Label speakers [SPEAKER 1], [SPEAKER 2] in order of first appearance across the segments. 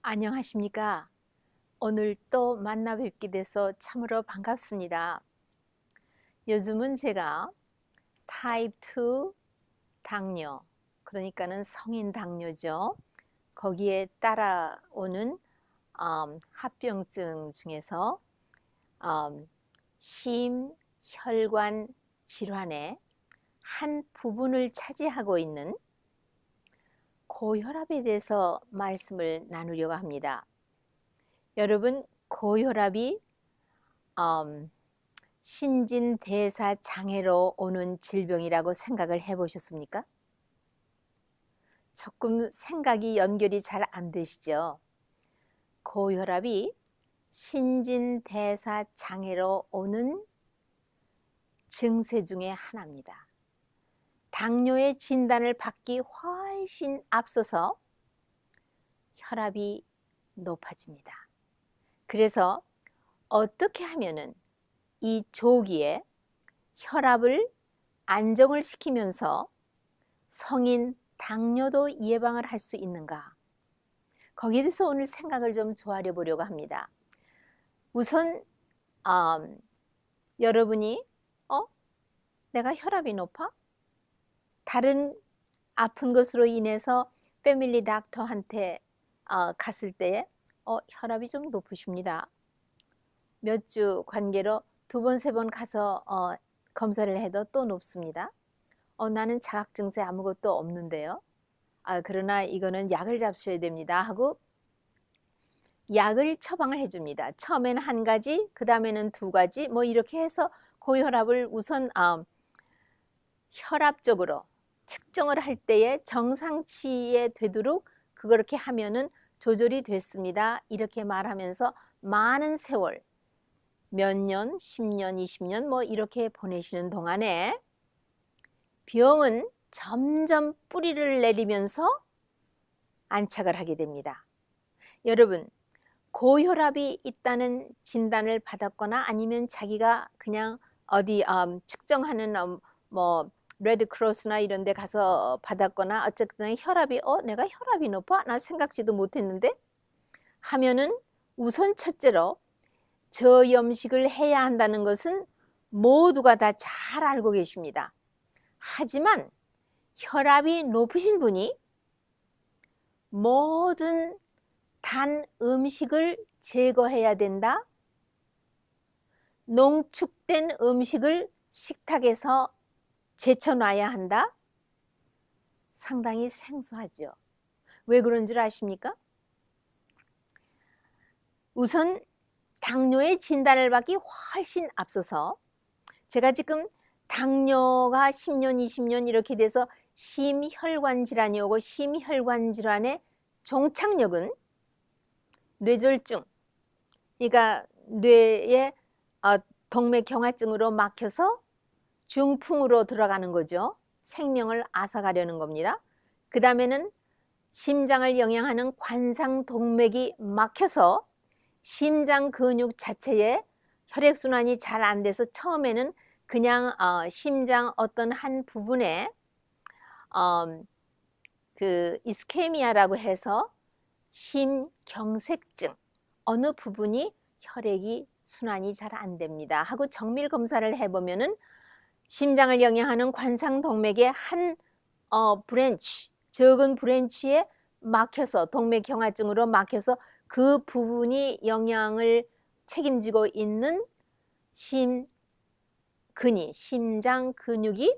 [SPEAKER 1] 안녕하십니까? 오늘 또 만나 뵙게 돼서 참으로 반갑습니다. 요즘은 제가 타입 2 당뇨, 그러니까는 성인 당뇨죠. 거기에 따라오는 합병증 중에서 음, 심혈관 질환의 한 부분을 차지하고 있는 고혈압에 대해서 말씀을 나누려고 합니다. 여러분, 고혈압이 음, 신진대사 장애로 오는 질병이라고 생각을 해보셨습니까? 조금 생각이 연결이 잘 안 되시죠? 고혈압이 신진대사 장애로 오는 증세 중에 하나입니다. 당뇨의 진단을 받기 훨씬 앞서서 혈압이 높아집니다. 그래서 어떻게 하면은 이 조기에 혈압을 안정을 시키면서 성인 당뇨도 예방을 할 수 있는가? 거기에 대해서 오늘 생각을 좀 조아려 보려고 합니다. 우선 여러분이 내가 혈압이 높아? 다른 아픈 것으로 인해서 패밀리 닥터한테 갔을 때 혈압이 좀 높으십니다. 몇 주 관계로 2번, 3번 가서 검사를 해도 또 높습니다. 나는 자각 증세 아무것도 없는데요. 그러나 이거는 약을 잡수셔야 됩니다 하고 약을 처방을 해줍니다. 처음에는 1가지, 그 다음에는 2가지, 뭐 이렇게 해서 고혈압을 우선 혈압적으로 측정을 할 때에 정상치에 되도록 그렇게 하면은 조절이 됐습니다. 이렇게 말하면서 많은 세월, 몇 년, 10년, 20년 뭐 이렇게 보내시는 동안에 병은 점점 뿌리를 내리면서 안착을 하게 됩니다. 여러분, 고혈압이 있다는 진단을 받았거나 아니면 자기가 그냥 어디 측정하는 뭐 레드크로스나 이런 데 가서 받았거나 어쨌든 혈압이 내가 혈압이 높아? 나 생각지도 못했는데 하면은 우선 첫째로 저염식을 해야 한다는 것은 모두가 다 잘 알고 계십니다. 하지만 혈압이 높으신 분이 모든 단 음식을 제거해야 된다. 농축된 음식을 식탁에서 제쳐놔야 한다. 상당히 생소하죠. 왜 그런 줄 아십니까? 우선 당뇨의 진단을 받기 훨씬 앞서서 제가 지금 당뇨가 10년, 20년 이렇게 돼서 심혈관 질환이 오고 심혈관 질환의 종착역은 뇌졸중, 그러니까 뇌에 동맥경화증으로 막혀서 중풍으로 들어가는 거죠. 생명을 앗아가려는 겁니다. 그 다음에는 심장을 영양하는 관상동맥이 막혀서 심장 근육 자체에 혈액순환이 잘 안 돼서 처음에는 그냥 심장 어떤 한 부분에 그 이스케미아라고 해서 심경색증, 어느 부분이 혈액이 순환이 잘 안 됩니다 하고 정밀 검사를 해보면은 심장을 영양하는 관상동맥의 한 브랜치, 적은 브랜치에 막혀서 동맥경화증으로 막혀서 그 부분이 영양을 책임지고 있는 심장 근육이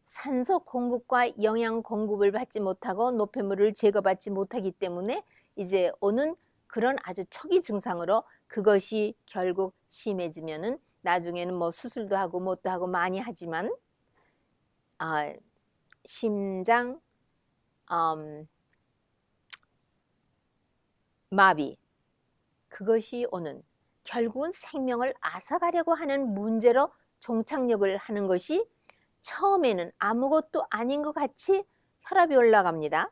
[SPEAKER 1] 산소 공급과 영양 공급을 받지 못하고 노폐물을 제거받지 못하기 때문에 이제 오는 그런 아주 초기 증상으로 그것이 결국 심해지면은 나중에는 뭐 수술도 하고 뭣도 하고 많이 하지만 심장 마비, 그것이 오는 결국은 생명을 앗아가려고 하는 문제로 종착역을 하는 것이 처음에는 아무것도 아닌 것 같이 혈압이 올라갑니다.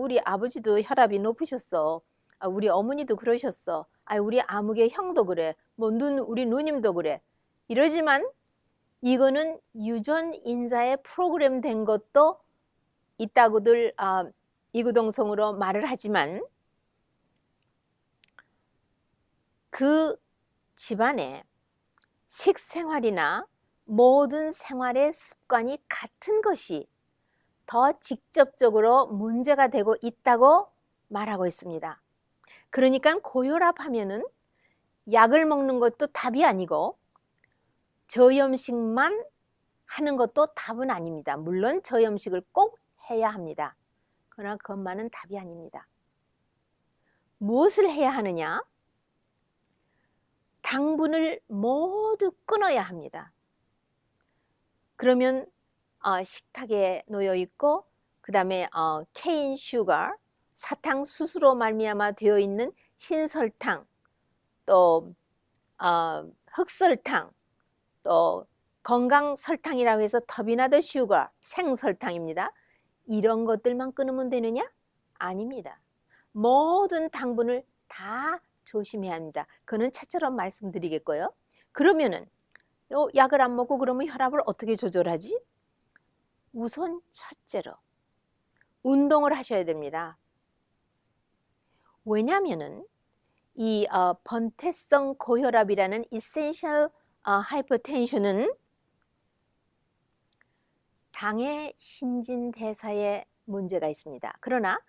[SPEAKER 1] 우리 아버지도 혈압이 높으셨어. 우리 어머니도 그러셨어. 우리 아무개 형도 그래. 뭐 우리 누님도 그래. 이러지만 이거는 유전 인자에 프로그램 된 것도 있다고들 이구동성으로 말을 하지만 그 집안의 식생활이나 모든 생활의 습관이 같은 것이 더 직접적으로 문제가 되고 있다고 말하고 있습니다. 그러니까 고혈압하면은 약을 먹는 것도 답이 아니고 저염식만 하는 것도 답은 아닙니다. 물론 저염식을 꼭 해야 합니다. 그러나 그것만은 답이 아닙니다. 무엇을 해야 하느냐? 당분을 모두 끊어야 합니다. 그러면 식탁에 놓여 있고 그 다음에 케인 슈거, 사탕 수수로 말미암아 되어 있는 흰 설탕, 또 흑설탕, 또 건강 설탕이라고 해서 터비나드 슈거, 생설탕입니다. 이런 것들만 끊으면 되느냐? 아닙니다. 모든 당분을 다 조심해야 합니다. 그는 차처럼 말씀드리겠고요. 그러면은 약을 안 먹고 그러면 혈압을 어떻게 조절하지? 우선 첫째로 운동을 하셔야 됩니다. 왜냐하면은 이 번태성 고혈압이라는 essential hypertension은 당의 신진대사에 문제가 있습니다. 그러나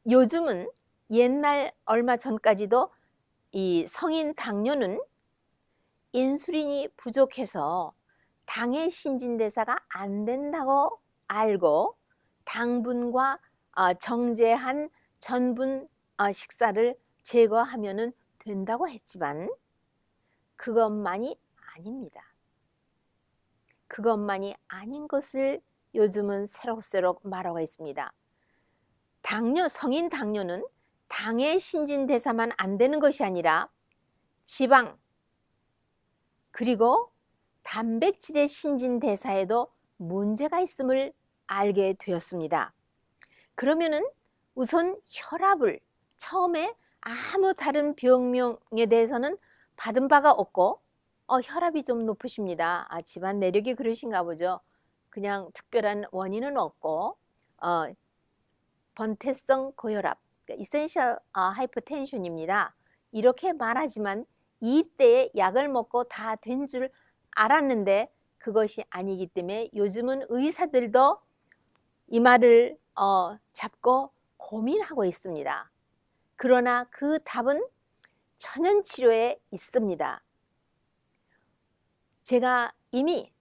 [SPEAKER 1] 요즘은 옛날 얼마 전까지도 이 성인 당뇨는 인슐린이 부족해서 당의 신진대사가 안 된다고 알고 당분과 정제한 전분 식사를 제거하면 된다고 했지만 그것만이 아닙니다. 그것만이 아닌 것을 요즘은 새록새록 말하고 있습니다. 성인 당뇨는 당의 신진대사만 안 되는 것이 아니라 지방 그리고 단백질의 신진대사에도 문제가 있음을 알게 되었습니다. 그러면은 우선 혈압을 처음에 아무 다른 병명에 대해서는 받은 바가 없고 혈압이 좀 높으십니다. 집안 내력이 그러신가 보죠. 그냥 특별한 원인은 없고 번태성 고혈압, essential hypertension입니다. 이렇게 말하지만 이때에 약을 먹고 다 된 줄 알았는데 그것이 아니기 때문에 요즘은 의사들도 이 말을 잡고 고민하고 있습니다. 그러나 그 답은 천연치료에 있습니다. 제가 이미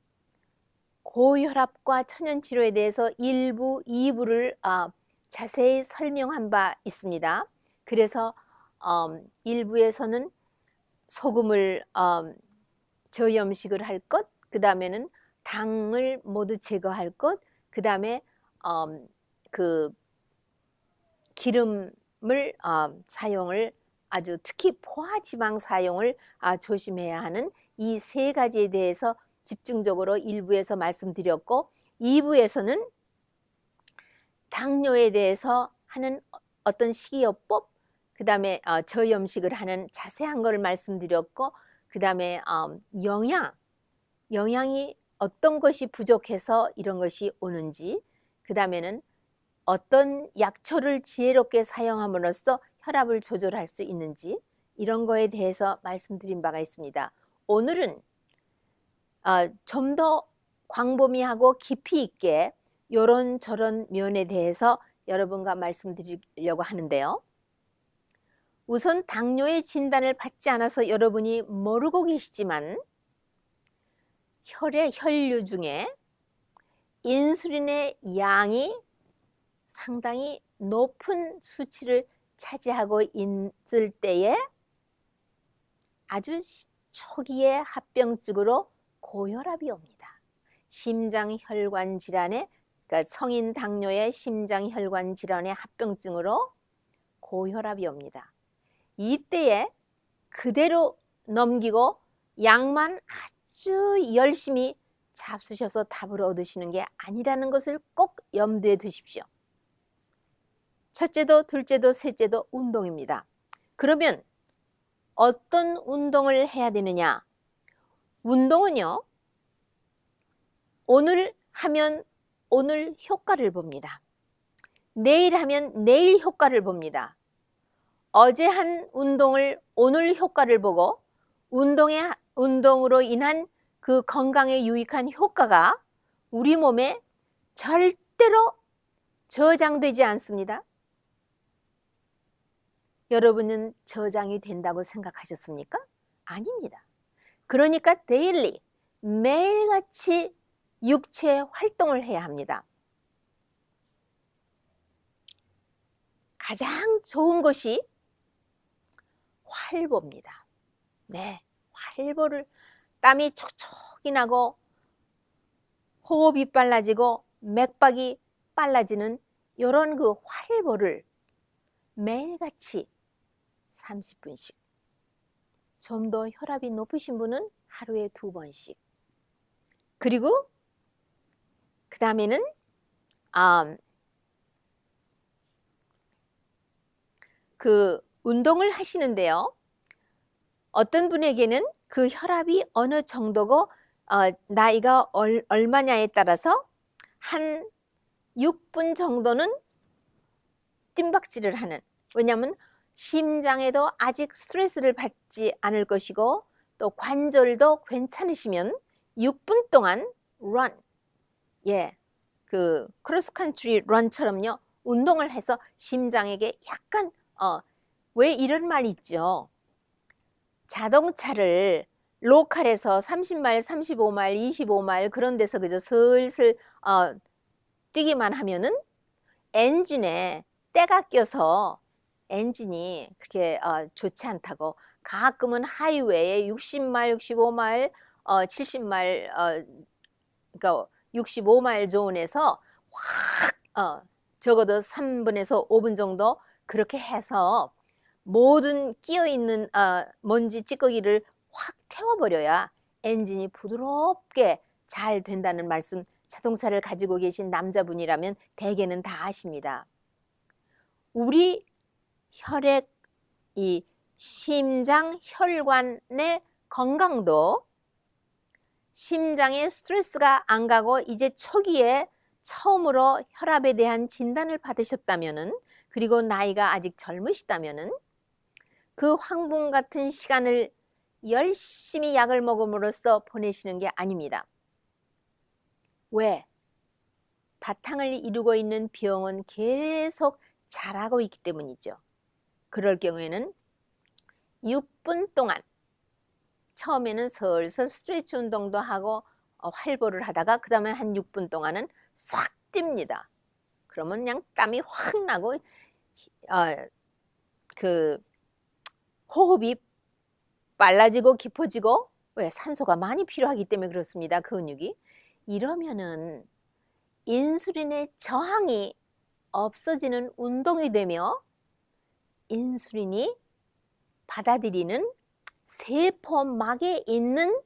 [SPEAKER 1] 고혈압과 천연치료에 대해서 1부, 2부를 자세히 설명한 바 있습니다. 그래서 1부에서는 소금을 저염식을 할 것, 그 다음에는 당을 모두 제거할 것, 그 다음에 그 기름을 사용을 아주 특히 포화지방 사용을 조심해야 하는 이 세 가지에 대해서 집중적으로 1부에서 말씀드렸고 2부에서는 당뇨에 대해서 하는 어떤 식이요법, 그 다음에 저염식을 하는 자세한 걸 말씀드렸고 그 다음에 영양이 어떤 것이 부족해서 이런 것이 오는지, 그 다음에는 어떤 약초를 지혜롭게 사용함으로써 혈압을 조절할 수 있는지 이런 거에 대해서 말씀드린 바가 있습니다. 오늘은 좀 더 광범위하고 깊이 있게 요런저런 면에 대해서 여러분과 말씀드리려고 하는데요. 우선 당뇨의 진단을 받지 않아서 여러분이 모르고 계시지만 혈류 중에 인슐린의 양이 상당히 높은 수치를 차지하고 있을 때에 아주 초기의 합병증으로 고혈압이 옵니다. 심장혈관 질환의 그러니까 성인 당뇨의 심장혈관 질환의 합병증으로 고혈압이 옵니다. 이때에 그대로 넘기고 약만 아주 열심히 잡수셔서 답을 얻으시는 게 아니라는 것을 꼭 염두에 두십시오. 첫째도 둘째도 셋째도 운동입니다. 그러면 어떤 운동을 해야 되느냐? 운동은요, 오늘 하면 오늘 효과를 봅니다. 내일 하면 내일 효과를 봅니다. 어제 한 운동을 오늘 효과를 보고 운동으로 인한 그 건강에 유익한 효과가 우리 몸에 절대로 저장되지 않습니다. 여러분은 저장이 된다고 생각하셨습니까? 아닙니다. 그러니까 데일리, 매일같이 육체 활동을 해야 합니다. 가장 좋은 것이 활보입니다. 네, 활보를 땀이 촉촉이 나고 호흡이 빨라지고 맥박이 빨라지는 이런 그 활보를 매일같이 30분씩, 좀 더 혈압이 높으신 분은 하루에 2번씩, 그리고 그 다음에는 그 운동을 하시는데요, 어떤 분에게는 그 혈압이 어느 정도고 나이가 얼마냐에 따라서 한 6분 정도는 뜀박질을 하는, 왜냐하면 심장에도 아직 스트레스를 받지 않을 것이고 또 관절도 괜찮으시면 6분 동안 run, 그 크로스컨트리 런처럼요, 운동을 해서 심장에게 약간 왜 이런 말이 있죠? 자동차를 로컬에서 30마일, 35마일, 25마일 그런 데서 그저 슬슬 뛰기만 하면은 엔진에 때가 껴서 엔진이 그렇게 좋지 않다고, 가끔은 하이웨이에 60마일, 65마일, 70마일, 그러니까 65마일 존에서 확 적어도 3분에서 5분 정도 그렇게 해서 모든 끼어있는 먼지 찌꺼기를 확 태워버려야 엔진이 부드럽게 잘 된다는 말씀, 자동차를 가지고 계신 남자분이라면 대개는 다 아십니다. 우리 혈액, 이 심장 혈관의 건강도 심장에 스트레스가 안 가고 이제 초기에 처음으로 혈압에 대한 진단을 받으셨다면은, 그리고 나이가 아직 젊으시다면은 그 황분 같은 시간을 열심히 약을 먹음으로써 보내시는 게 아닙니다. 왜? 바탕을 이루고 있는 병은 계속 자라고 있기 때문이죠. 그럴 경우에는 6분 동안 처음에는 슬슬 스트레치 운동도 하고 활보를 하다가 그 다음에 한 6분 동안은 싹 뜁니다. 그러면 그냥 땀이 확 나고 그 호흡이 빨라지고 깊어지고, 왜? 산소가 많이 필요하기 때문에 그렇습니다. 근육이. 이러면은 인슐린의 저항이 없어지는 운동이 되며 인슐린이 받아들이는 세포막에 있는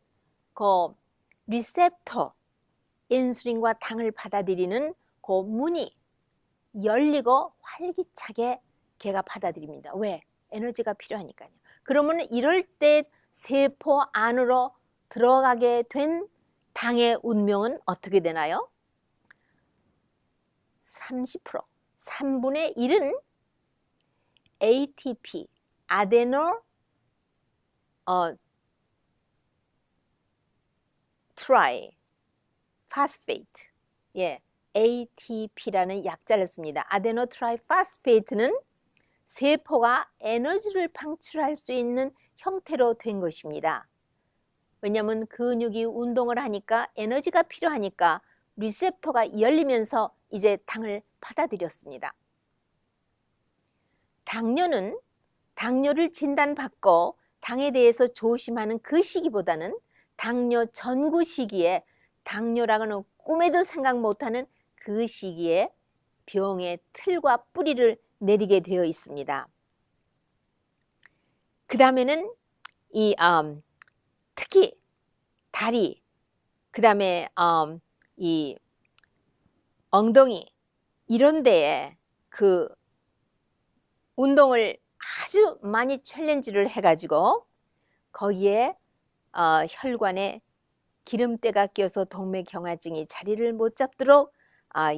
[SPEAKER 1] 그 리셉터, 인슐린과 당을 받아들이는 그 문이 열리고 활기차게 걔가 받아들입니다. 왜? 에너지가 필요하니까요. 그러면 이럴 때 세포 안으로 들어가게 된 당의 운명은 어떻게 되나요? 30%, 3분의 1은 ATP, 아데노 트라이 파스페이트, ATP라는 약자를 씁니다. 아데노 트라이 파스페이트는 세포가 에너지를 방출할 수 있는 형태로 된 것입니다. 왜냐하면 근육이 운동을 하니까 에너지가 필요하니까 리셉터가 열리면서 이제 당을 받아들였습니다. 당뇨는 당뇨를 진단받고 당에 대해서 조심하는 그 시기보다는 당뇨 전구 시기에, 당뇨라고는 꿈에도 생각 못하는 그 시기에 병의 틀과 뿌리를 내리게 되어 있습니다. 그 다음에는 특히 다리, 그 다음에 이 엉덩이 이런 데에 그 운동을 아주 많이 챌린지를 해가지고 거기에 혈관에 기름때가 끼어서 동맥경화증이 자리를 못 잡도록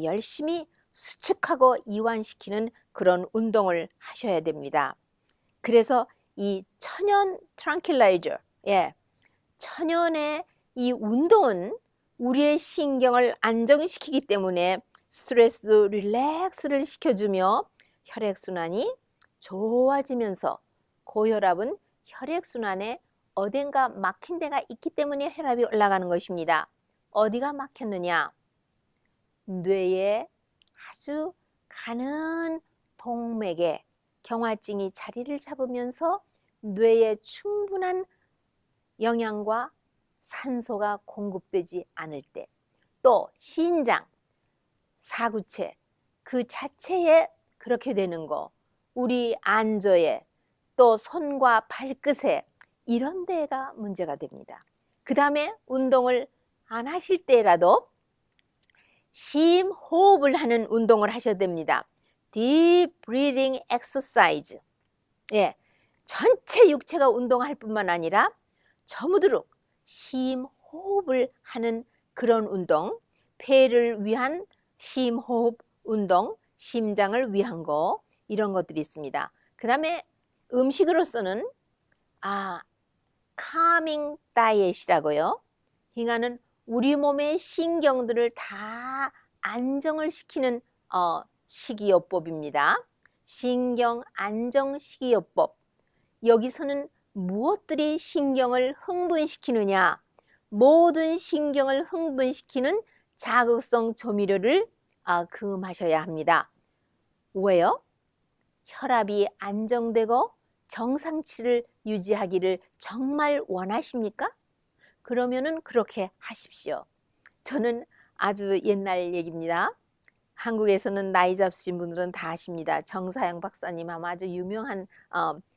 [SPEAKER 1] 열심히 수축하고 이완시키는 그런 운동을 하셔야 됩니다. 그래서 이 천연 트랑킬라이저, 예, 천연의 이 운동은 우리의 신경을 안정시키기 때문에 스트레스 릴렉스를 시켜주며 혈액순환이 좋아지면서 고혈압은 혈액순환에 어딘가 막힌 데가 있기 때문에 혈압이 올라가는 것입니다. 어디가 막혔느냐? 뇌에 아주 가는 동맥에 경화증이 자리를 잡으면서 뇌에 충분한 영양과 산소가 공급되지 않을 때, 또 신장, 사구체 그 자체에 그렇게 되는 거, 우리 안저에 또 손과 발끝에 이런 데가 문제가 됩니다. 그 다음에 운동을 안 하실 때라도 심호흡을 하는 운동을 하셔야 됩니다. Deep breathing exercise. 예, 전체 육체가 운동할 뿐만 아니라 저무드록 심호흡을 하는 그런 운동, 폐를 위한 심호흡 운동, 심장을 위한 거, 이런 것들이 있습니다. 그 다음에 음식으로서는 calming diet이라고요. 이거는 우리 몸의 신경들을 다 안정을 시키는 식이요법입니다. 신경 안정 식이요법. 여기서는 무엇들이 신경을 흥분시키느냐? 모든 신경을 흥분시키는 자극성 조미료를 금하셔야 합니다. 왜요? 혈압이 안정되고 정상치를 유지하기를 정말 원하십니까? 그러면은 그렇게 하십시오. 저는 아주 옛날 얘기입니다. 한국에서는 나이 잡수신 분들은 다 아십니다. 정사영 박사님 아마 아주 유명한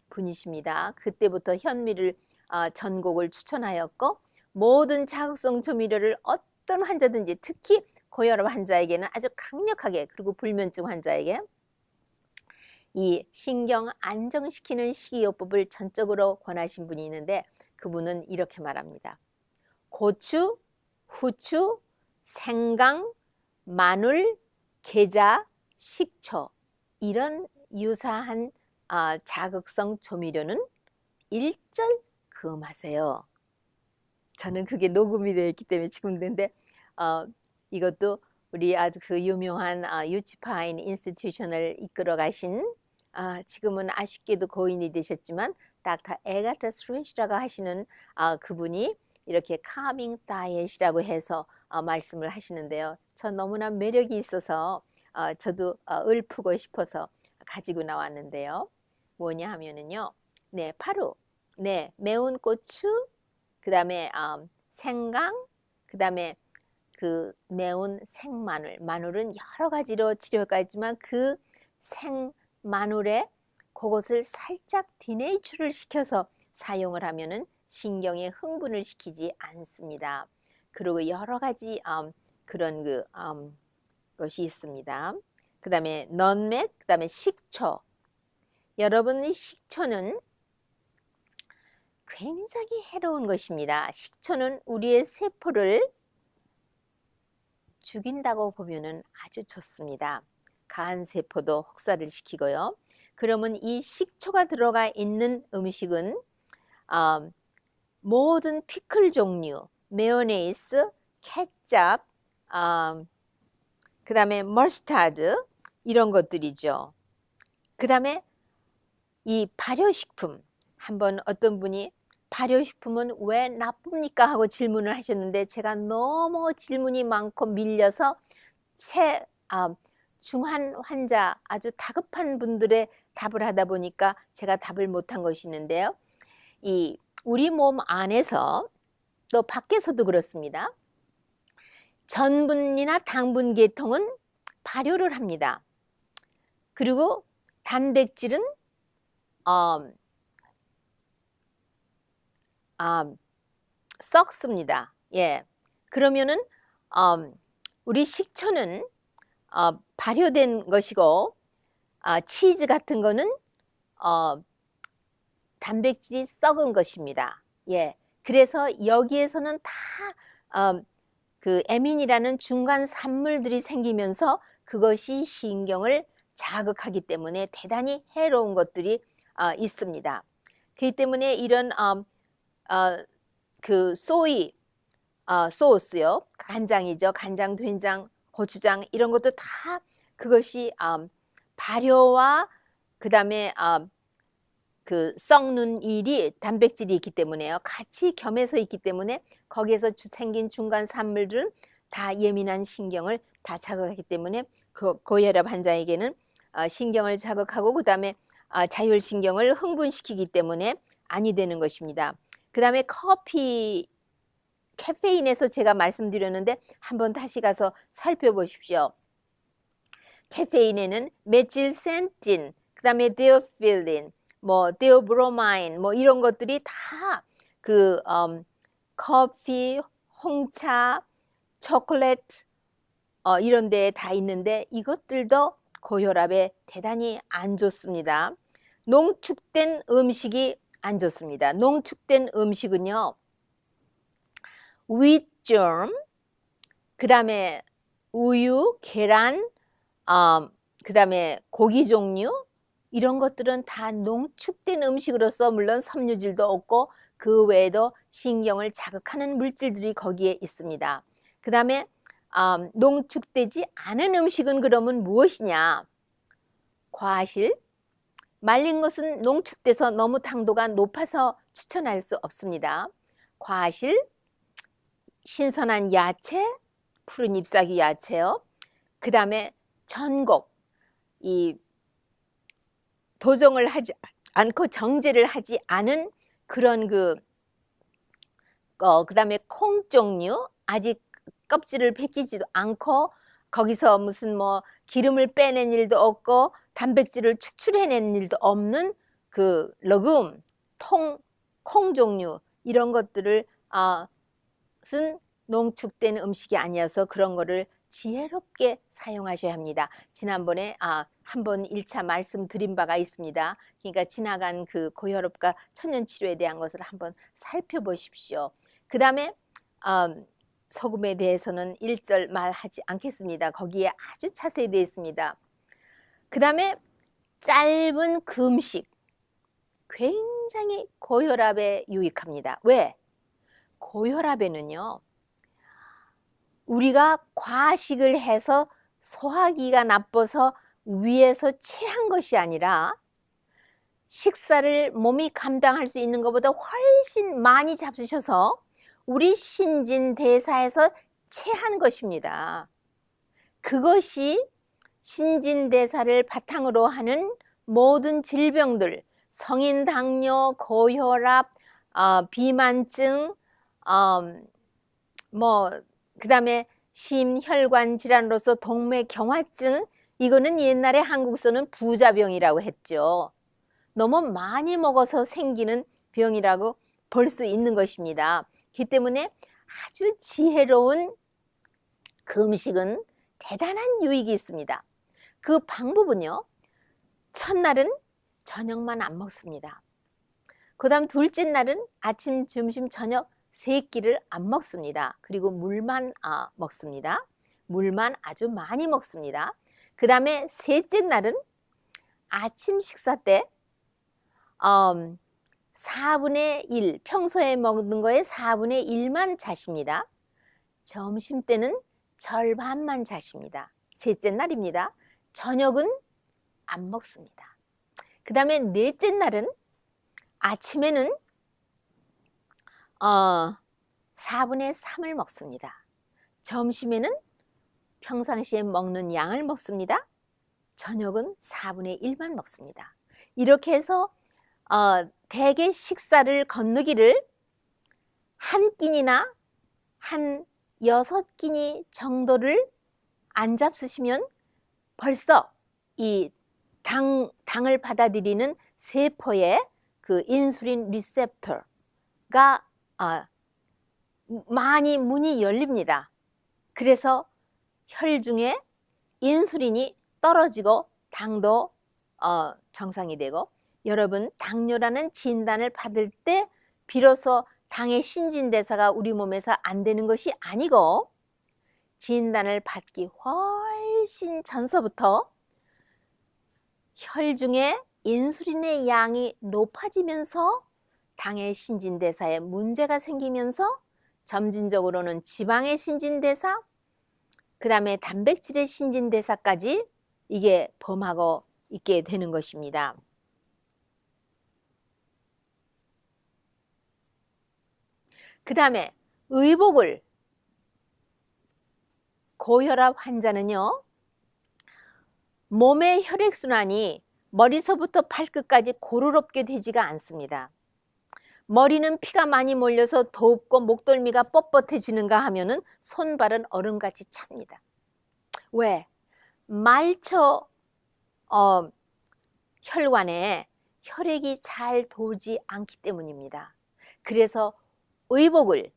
[SPEAKER 1] 분이십니다. 그때부터 현미를 전곡을 추천하였고, 모든 자극성 조미료를 어떤 환자든지, 특히 고혈압 환자에게는 아주 강력하게, 그리고 불면증 환자에게 이 신경 안정시키는 식이요법을 전적으로 권하신 분이 있는데, 그분은 이렇게 말합니다. 고추, 후추, 생강, 마늘, 게자, 식초, 이런 유사한 자극성 조미료는 일절 금하세요. 저는 그게 녹음이 되어 있기 때문에 지금 되는데, 이것도 우리 아주 그 유명한 유치파인 인스티튜션을 이끌어 가신 지금은 아쉽게도 고인이 되셨지만 닥터 에가타 스트레시라고 하시는 그분이 이렇게 카밍 다이엇이라고 해서 말씀을 하시는데요. 전 너무나 매력이 있어서 저도 읊고 싶어서 가지고 나왔는데요. 뭐냐 하면은요. 네, 바로 매운 고추, 그 다음에 생강, 그 다음에 그 매운 생마늘. 마늘은 여러 가지로 치료가 있지만 그 생마늘에 그것을 살짝 디네이처를 시켜서 사용을 하면은 신경에 흥분을 시키지 않습니다. 그리고 여러 가지 그런 것이 있습니다. 그 다음에 넌맥, 그 다음에 식초. 여러분의 식초는 굉장히 해로운 것입니다. 식초는 우리의 세포를 죽인다고 보면은 아주 좋습니다. 간세포도 혹사를 시키고요. 그러면 이 식초가 들어가 있는 음식은 모든 피클 종류, 메요네즈, 케첩, 그 다음에 머스타드, 이런 것들이죠. 그 다음에 이 발효식품, 한번 어떤 분이 발효식품은 왜 나쁩니까? 하고 질문을 하셨는데, 제가 너무 질문이 많고 밀려서 중환 환자, 아주 다급한 분들의 답을 하다 보니까 제가 답을 못한 것이 있는데요. 이 우리 몸 안에서 또 밖에서도 그렇습니다. 전분이나 당분 계통은 발효를 합니다. 그리고 단백질은 썩습니다. 예. 그러면은 우리 식초는 발효된 것이고, 치즈 같은 거는 단백질이 썩은 것입니다. 예. 그래서 여기에서는 다 그 에민이라는 중간 산물들이 생기면서 그것이 신경을 자극하기 때문에 대단히 해로운 것들이 있습니다. 그렇기 때문에 이런 그 소이 소스요. 간장이죠. 간장, 된장, 고추장 이런 것도 다 그것이 발효와 그다음에 그 썩는 일이 단백질이 있기 때문에요. 같이 겸해서 있기 때문에 거기에서 생긴 중간 산물들은 다 예민한 신경을 다 자극하기 때문에 그 고혈압 환자에게는 신경을 자극하고 그다음에 자율신경을 흥분시키기 때문에 아니 되는 것입니다. 그다음에 커피 카페인에서 제가 말씀드렸는데 한번 다시 가서 살펴보십시오. 카페인에는 메틸센틴, 그다음에 데오필린, 뭐 데오브로마인 뭐 이런 것들이 다 그 커피, 홍차, 초콜릿 이런 데에 다 있는데 이것들도 고혈압에 대단히 안 좋습니다. 농축된 음식이 안 좋습니다. 농축된 음식은요. 윗germ, 그 다음에 우유, 계란, 그 다음에 고기 종류 이런 것들은 다 농축된 음식으로서 물론 섬유질도 없고 그 외에도 신경을 자극하는 물질들이 거기에 있습니다. 그 다음에 농축되지 않은 음식은 그러면 무엇이냐? 과실, 말린 것은 농축돼서 너무 당도가 높아서 추천할 수 없습니다. 과실, 신선한 야채, 푸른 잎사귀 야채요. 그 다음에 전곡, 이 도정을 하지 않고 정제를 하지 않은 그런 그 다음에 콩 종류 아직 껍질을 벗기지도 않고 거기서 무슨 뭐 기름을 빼낸 일도 없고 단백질을 축출해낸 일도 없는 그 러금, 콩 종류 이런 것들을 쓴 농축된 음식이 아니어서 그런 거를 지혜롭게 사용하셔야 합니다. 지난번에 한번 1차 말씀드린 바가 있습니다. 그러니까 지나간 그 고혈압과 천연치료에 대한 것을 한번 살펴보십시오. 그 다음에 소금에 대해서는 1절 말하지 않겠습니다. 거기에 아주 자세히 되어 있습니다. 그 다음에 짧은 금식 굉장히 고혈압에 유익합니다. 왜? 고혈압에는요. 우리가 과식을 해서 소화기가 나빠서 위에서 체한 것이 아니라 식사를 몸이 감당할 수 있는 것보다 훨씬 많이 잡수셔서 우리 신진대사에서 체한 것입니다. 그것이 신진대사를 바탕으로 하는 모든 질병들, 성인 당뇨, 고혈압, 비만증, 그 다음에 심혈관 질환으로서 동맥경화증 이거는 옛날에 한국서는 부자병이라고 했죠. 너무 많이 먹어서 생기는 병이라고 볼 수 있는 것입니다. 그렇기 때문에 아주 지혜로운 금식은 대단한 유익이 있습니다. 그 방법은요. 첫날은 저녁만 안 먹습니다. 그 다음 둘째 날은 아침, 점심, 저녁 세 끼를 안 먹습니다. 그리고 물만 먹습니다. 물만 아주 많이 먹습니다. 그 다음에 셋째 날은 아침 식사 때 4분의 1, 평소에 먹는 거에 4분의 1만 자십니다. 점심 때는 절반만 자십니다. 셋째 날입니다. 저녁은 안 먹습니다. 그 다음에 넷째 날은 아침에는 4분의 3을 먹습니다. 점심에는 평상시에 먹는 양을 먹습니다. 저녁은 4분의 1만 먹습니다. 이렇게 해서 대개 식사를 건너기를 한 끼니나 한 6끼니 정도를 안 잡수시면 벌써 이 당을 받아들이는 세포의 그 인슐린 리셉터가 많이 문이 열립니다. 그래서 혈중에 인슐린이 떨어지고 당도 정상이 되고 여러분 당뇨라는 진단을 받을 때 비로소 당의 신진대사가 우리 몸에서 안 되는 것이 아니고 진단을 받기 훨씬 전서부터 혈중에 인슐린의 양이 높아지면서 당의 신진대사에 문제가 생기면서 점진적으로는 지방의 신진대사, 그 다음에 단백질의 신진대사까지 이게 범하고 있게 되는 것입니다. 그 다음에 의복을 고혈압 환자는요, 몸의 혈액순환이 머리서부터 발끝까지 고루롭게 되지가 않습니다. 머리는 피가 많이 몰려서 덥고 목덜미가 뻣뻣해지는가 하면은 손발은 얼음같이 찹니다. 왜? 말초 혈관에 혈액이 잘 돌지 않기 때문입니다. 그래서 의복을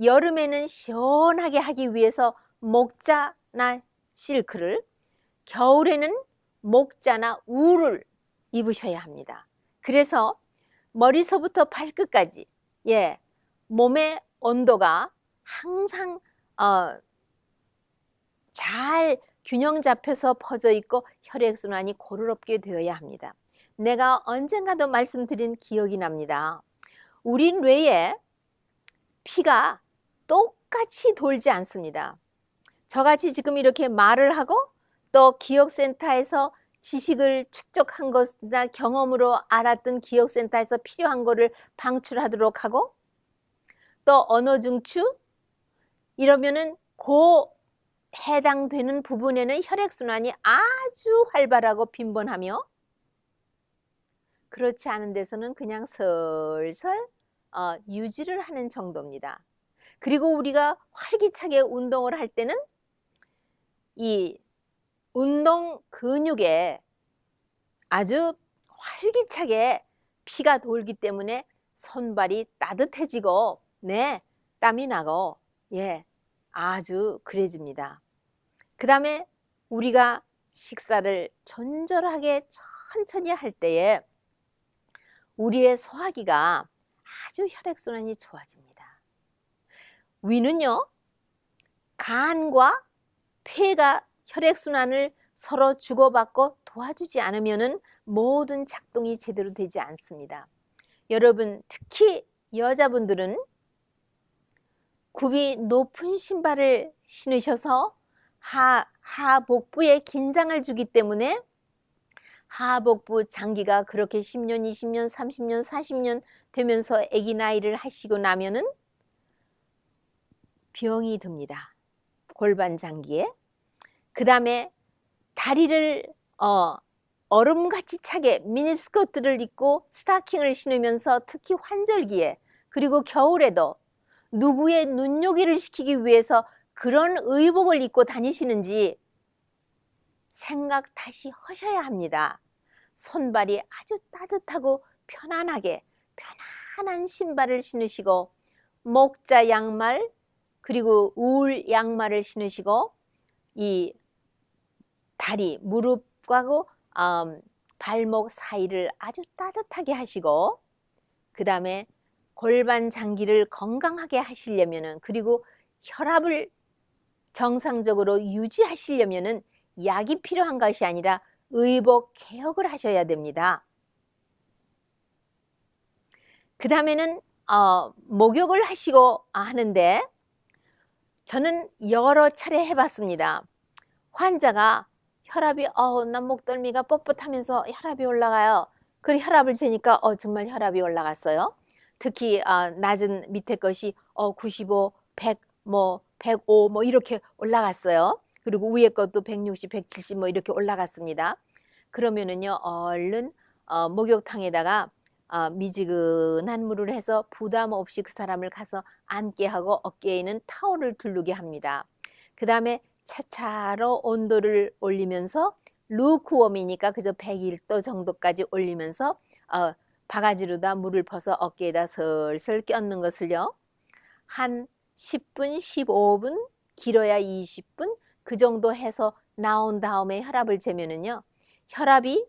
[SPEAKER 1] 여름에는 시원하게 하기 위해서 목자나 실크를, 겨울에는 목자나 울을 입으셔야 합니다. 그래서 머리서부터 발끝까지 몸의 온도가 항상 잘 균형 잡혀서 퍼져 있고 혈액순환이 고루롭게 되어야 합니다. 내가 언젠가도 말씀드린 기억이 납니다. 우리 뇌에 피가 똑같이 돌지 않습니다. 저같이 지금 이렇게 말을 하고 또 기억센터에서 지식을 축적한 것이나 경험으로 알았던 기억센터에서 필요한 거를 방출하도록 하고, 또 언어중추 이러면은 그 해당되는 부분에는 혈액순환이 아주 활발하고 빈번하며, 그렇지 않은 데서는 그냥 슬슬 유지를 하는 정도입니다. 그리고 우리가 활기차게 운동을 할 때는 이 운동 근육에 아주 활기차게 피가 돌기 때문에 손발이 따뜻해지고 땀이 나고 아주 그래집니다. 그 다음에 우리가 식사를 존절하게 천천히 할 때에 우리의 소화기가 아주 혈액순환이 좋아집니다. 위는요, 간과 폐가 혈액순환을 서로 주고받고 도와주지 않으면 모든 작동이 제대로 되지 않습니다. 여러분, 특히 여자분들은 굽이 높은 신발을 신으셔서 하복부에 긴장을 주기 때문에 하복부 장기가 그렇게 10년, 20년, 30년, 40년 되면서 아기 나이를 하시고 나면은 병이 듭니다. 골반 장기에. 그 다음에 다리를 얼음같이 차게 미니스커트를 입고 스타킹을 신으면서 특히 환절기에, 그리고 겨울에도 누구의 눈요기를 시키기 위해서 그런 의복을 입고 다니시는지 생각 다시 하셔야 합니다. 손발이 아주 따뜻하고 편안하게 편안한 신발을 신으시고 목자 양말 그리고 울 양말을 신으시고 이 다리, 무릎과 발목 사이를 아주 따뜻하게 하시고, 그 다음에 골반 장기를 건강하게 하시려면은, 그리고 혈압을 정상적으로 유지하시려면은 약이 필요한 것이 아니라 의복 개혁을 하셔야 됩니다. 그 다음에는 목욕을 하시고 하는데, 저는 여러 차례 해봤습니다. 환자가 혈압이 난 목덜미가 뻣뻣하면서 혈압이 올라가요. 그리고 혈압을 재니까 정말 혈압이 올라갔어요. 특히 낮은 밑에 것이 95, 100, 105 이렇게 올라갔어요. 그리고 위에 것도 160, 170 이렇게 올라갔습니다. 그러면은요, 얼른 목욕탕에다가 미지근한 물을 해서 부담 없이 그 사람을 가서 앉게 하고 어깨에는 타올을 두르게 합니다. 그 다음에 차차로 온도를 올리면서 루크웜이니까 그저 101도 정도까지 올리면서 바가지로다 물을 퍼서 어깨에다 슬슬 껴는 것을요, 한 10분, 15분, 길어야 20분 그 정도 해서 나온 다음에 혈압을 재면은요, 혈압이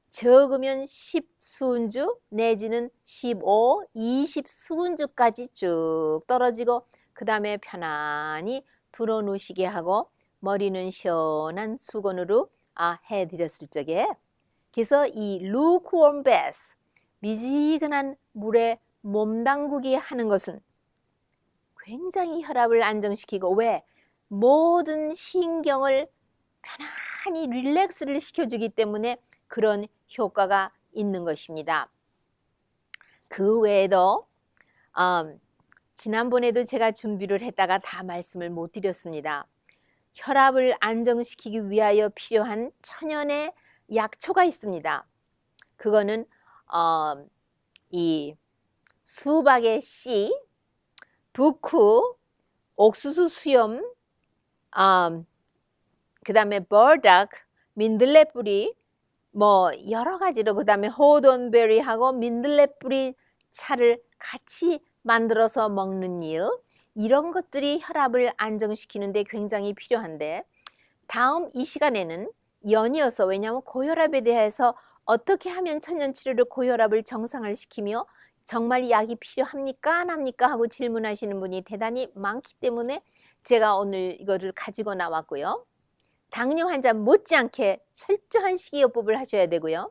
[SPEAKER 1] 적으면 10수은주 내지는 15, 20수은주까지 쭉 떨어지고, 그 다음에 편안히 들어 누시게 하고 머리는 시원한 수건으로 해드렸을 적에 그래서 이 lukewarm bath, 미지근한 물에 몸 담그기 하는 것은 굉장히 혈압을 안정시키고, 왜? 모든 신경을 편안히 릴렉스를 시켜주기 때문에 그런 효과가 있는 것입니다. 그 외에도 지난번에도 제가 준비를 했다가 다 말씀을 못 드렸습니다. 혈압을 안정시키기 위하여 필요한 천연의 약초가 있습니다. 그거는 이 수박의 씨, 부쿠, 옥수수 수염, 그 다음에 버닥, 민들레 뿌리, 뭐 여러 가지로, 그 다음에 호돈베리하고 민들레 뿌리 차를 같이 만들어서 먹는 일, 이런 것들이 혈압을 안정시키는데 굉장히 필요한데, 다음 이 시간에는 연이어서, 왜냐하면 고혈압에 대해서 어떻게 하면 천연치료로 고혈압을 정상을 시키며 정말 약이 필요합니까? 안 합니까? 하고 질문하시는 분이 대단히 많기 때문에 제가 오늘 이거를 가지고 나왔고요. 당뇨 환자 못지않게 철저한 식이요법을 하셔야 되고요.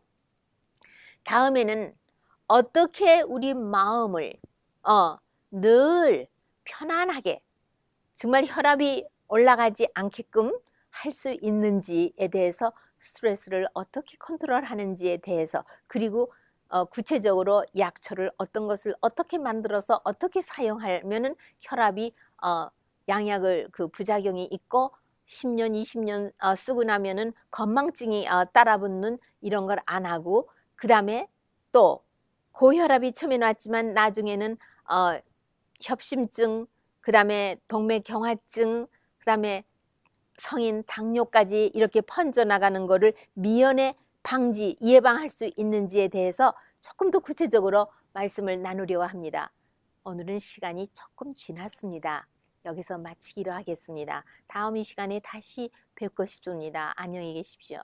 [SPEAKER 1] 다음에는 어떻게 우리 마음을 늘 편안하게, 정말 혈압이 올라가지 않게끔 할 수 있는지에 대해서, 스트레스를 어떻게 컨트롤하는지에 대해서, 그리고 구체적으로 약초를 어떤 것을 어떻게 만들어서 어떻게 사용하면은 혈압이 양약을 그 부작용이 있고 10년, 20년 쓰고 나면은 건망증이 따라붙는 이런 걸 안 하고, 그 다음에 또 고혈압이 처음에 왔지만 나중에는 협심증, 그 다음에 동맥경화증, 그 다음에 성인 당뇨까지 이렇게 퍼져나가는 거를 미연에 방지, 예방할 수 있는지에 대해서 조금 더 구체적으로 말씀을 나누려고 합니다. 오늘은 시간이 조금 지났습니다. 여기서 마치기로 하겠습니다. 다음 이 시간에 다시 뵙고 싶습니다. 안녕히 계십시오.